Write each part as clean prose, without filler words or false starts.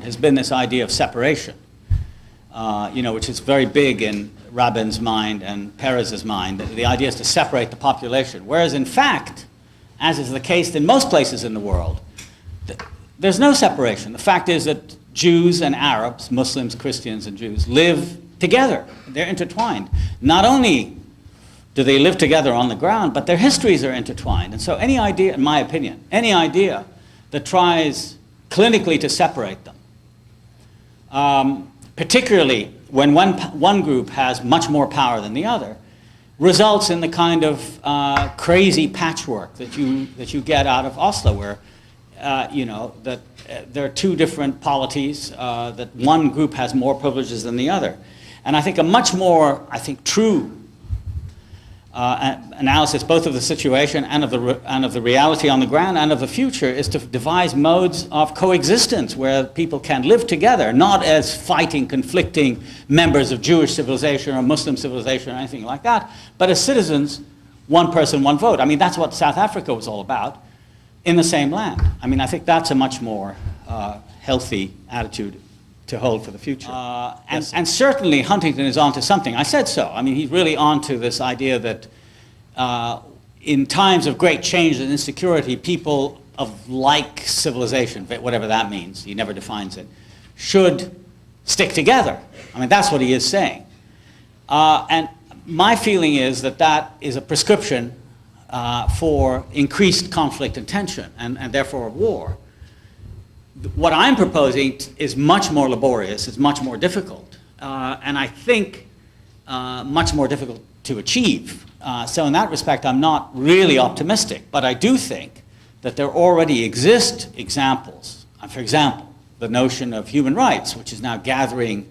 Harvard has been this idea of separation, which is very big in Rabin's mind and Perez's mind. The idea is to separate the population, whereas in fact, as is the case in most places in the world, there's no separation. The fact is that Jews and Arabs, Muslims, Christians, and Jews live together. They're intertwined. Not only do they live together on the ground, but their histories are intertwined. And so any idea, in my opinion, any idea that tries clinically to separate them, particularly when one group has much more power than the other, results in the kind of crazy patchwork that you get out of Oslo, where that there are two different polities, that one group has more privileges than the other. And I think a much more, true analysis both of the situation and of the reality on the ground and of the future is to devise modes of coexistence where people can live together, not as fighting, conflicting members of Jewish civilization or Muslim civilization or anything like that, but as citizens, one person, one vote. I mean, that's what South Africa was all about in the same land. I mean, I think that's a much more healthy attitude to hold for the future. And certainly Huntington is onto something. I said so. I mean, he's really onto this idea that in times of great change and insecurity, people of like civilization, whatever that means, he never defines it, should stick together. I mean, that's what he is saying. And my feeling is that that is a prescription for increased conflict and tension, and therefore war. What I'm proposing is much more laborious, it's much more difficult, and I think much more difficult to achieve. So in that respect, I'm not really optimistic, but I do think that there already exist examples. For example, the notion of human rights, which is now gathering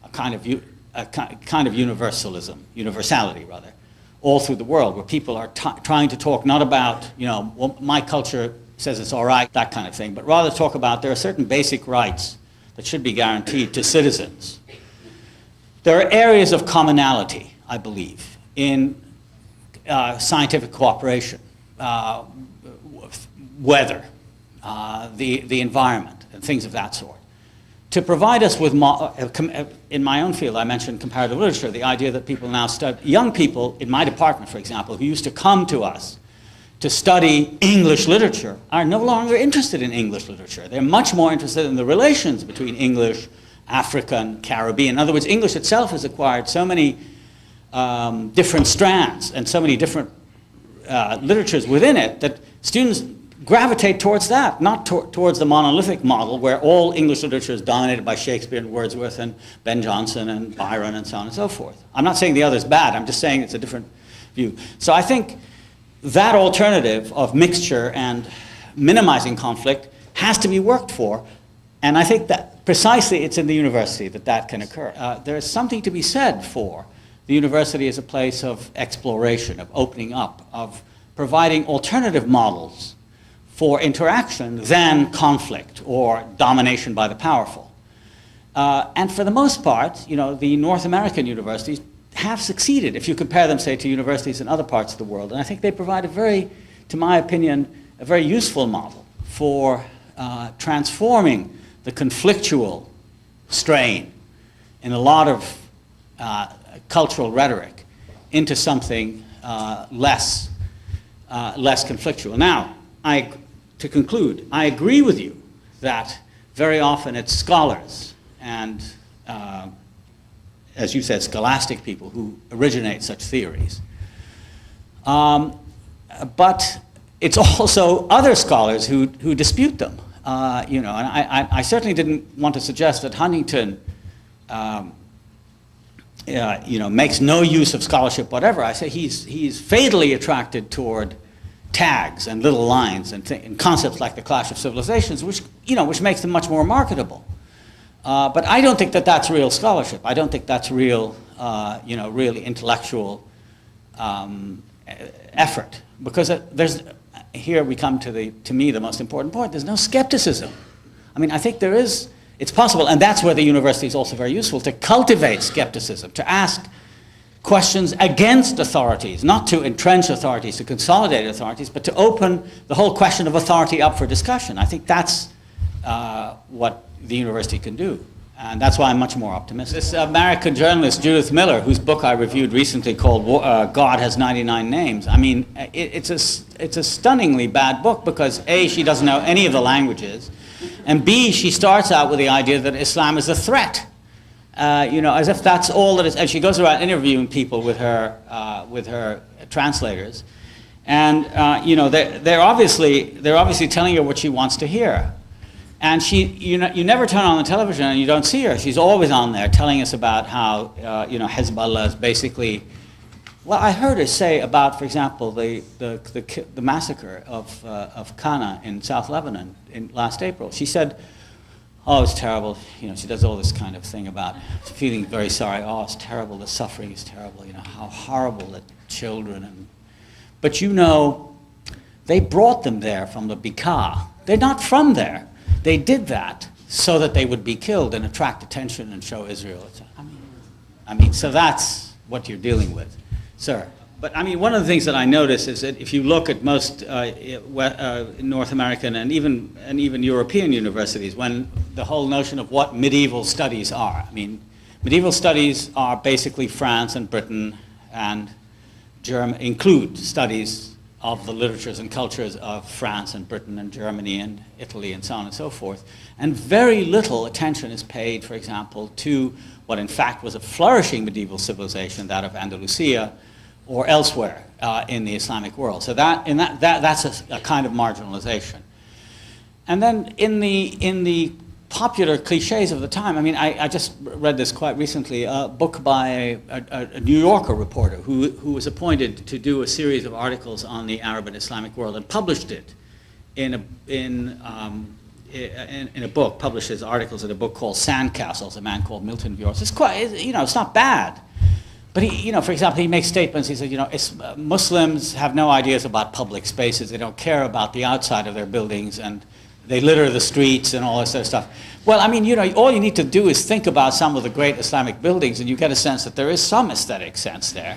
a kind of universality rather, all through the world, where people are trying to talk not about, well, my culture says it's all right, that kind of thing, but rather talk about there are certain basic rights that should be guaranteed to citizens. There are areas of commonality, I believe, in scientific cooperation, weather, the environment, and things of that sort. To provide us with, in my own field, I mentioned comparative literature, the idea that people now study, young people in my department, for example, who used to come to us to study English literature, are no longer interested in English literature. They're much more interested in the relations between English, African, Caribbean. In other words, English itself has acquired so many different strands and so many different literatures within it that students gravitate towards that, not towards the monolithic model where all English literature is dominated by Shakespeare and Wordsworth and Ben Jonson and Byron and so on and so forth. I'm not saying the other's bad, I'm just saying it's a different view. So I think that alternative of mixture and minimizing conflict has to be worked for, and I think that precisely it's in the university that can occur. There is something to be said for the university as a place of exploration, of opening up, of providing alternative models for interaction than conflict or domination by the powerful. And for the most part, the North American universities have succeeded if you compare them, say, to universities in other parts of the world. And I think they provide to my opinion, a very useful model for transforming the conflictual strain in a lot of cultural rhetoric into something less conflictual. Now, to conclude, I agree with you that very often it's scholars and, as you said, scholastic people who originate such theories. But it's also other scholars who dispute them. And I certainly didn't want to suggest that Huntington makes no use of scholarship, whatever. I say he's fatally attracted toward tags and little lines and concepts like the clash of civilizations, which makes them much more marketable. But I don't think that that's real scholarship. I don't think that's real, really intellectual effort, because here we come to me the most important point. There's no skepticism. I mean, I think it's possible, and that's where the university is also very useful, to cultivate skepticism, to ask questions against authorities, not to entrench authorities, to consolidate authorities, but to open the whole question of authority up for discussion. I think that's what the university can do. And that's why I'm much more optimistic. This American journalist, Judith Miller, whose book I reviewed recently called God Has 99 Names, I mean, it's a stunningly bad book because A, she doesn't know any of the languages, and B, she starts out with the idea that Islam is a threat. As if that's all that is, and she goes around interviewing people with her translators, and they're obviously telling her what she wants to hear. And you never turn on the television and you don't see her. She's always on there telling us about how, Hezbollah is basically, well, I heard her say about, for example, the massacre of Kana in South Lebanon in last April. She said, oh, it's terrible. She does all this kind of thing about feeling very sorry. Oh, it's terrible. The suffering is terrible. How horrible the children. But they brought them there from the Bekaa. They're not from there. They did that so that they would be killed and attract attention and show Israel. So that's what you're dealing with, sir. But one of the things that I notice is that if you look at most North American and even European universities, when the whole notion of what medieval studies are, medieval studies are basically France and Britain and Germany, include studies of the literatures and cultures of France and Britain and Germany and Italy and so on and so forth. And very little attention is paid, for example, to what in fact was a flourishing medieval civilization, that of Andalusia or elsewhere in the Islamic world. So that's a kind of marginalization. And then in the popular cliches of the time, I just read this quite recently, a book by a New Yorker reporter who was appointed to do a series of articles on the Arab and Islamic world and published it in a book, published his articles in a book called Sandcastles, a man called Milton Viors. It's not bad. But for example, he makes statements. He says, Muslims have no ideas about public spaces. They don't care about the outside of their buildings, and they litter the streets and all this sort of stuff. Well, all you need to do is think about some of the great Islamic buildings, and you get a sense that there is some aesthetic sense there.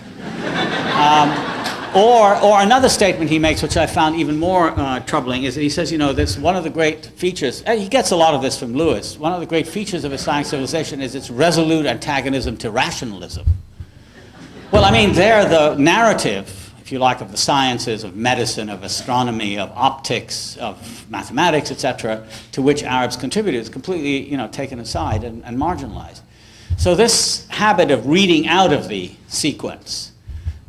Or another statement he makes, which I found even more troubling, is that he says, this one of the great features, and he gets a lot of this from Lewis, one of the great features of Islamic civilization is its resolute antagonism to rationalism. Well, they're the narrative, if you like, of the sciences, of medicine, of astronomy, of optics, of mathematics, etc., to which Arabs contributed, is completely, taken aside and marginalized. So this habit of reading out of the sequence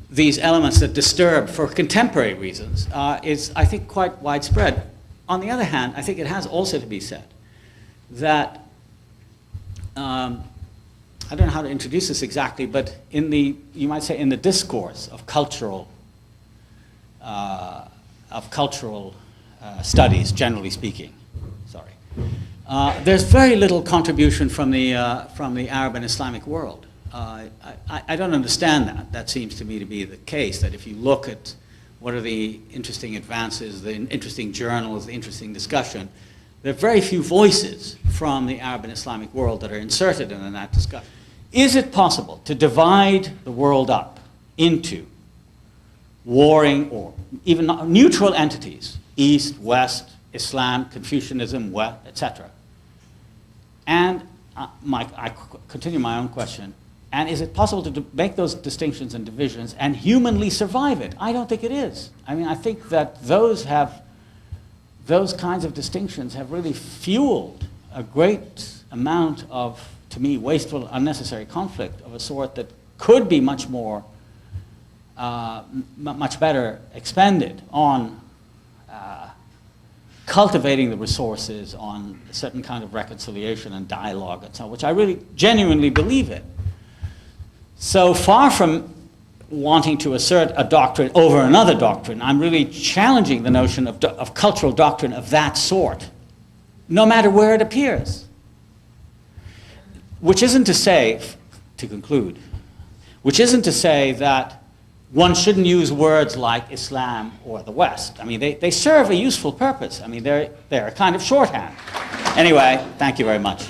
these elements that disturb for contemporary reasons is, I think, quite widespread. On the other hand, I think it has also to be said that I don't know how to introduce this exactly, but you might say in the discourse of cultural studies, generally speaking, there's very little contribution from the Arab and Islamic world. I don't understand that. That seems to me to be the case, that if you look at what are the interesting advances, the interesting journals, the interesting discussion, there are very few voices from the Arab and Islamic world that are inserted in that discussion. Is it possible to divide the world up into warring or even neutral entities, East, West, Islam, Confucianism, etc.? And I continue my own question. And is it possible to make those distinctions and divisions and humanly survive it? I don't think it is. I think that those kinds of distinctions have really fueled a great amount of, to me, wasteful, unnecessary conflict of a sort that could be much more, much better expended on cultivating the resources, on a certain kind of reconciliation and dialogue and so on, which I really genuinely believe in. So far from wanting to assert a doctrine over another doctrine, I'm really challenging the notion of cultural doctrine of that sort, no matter where it appears. Which isn't to say, to conclude, which isn't to say that one shouldn't use words like Islam or the West. They serve a useful purpose. They're a kind of shorthand. Anyway, thank you very much.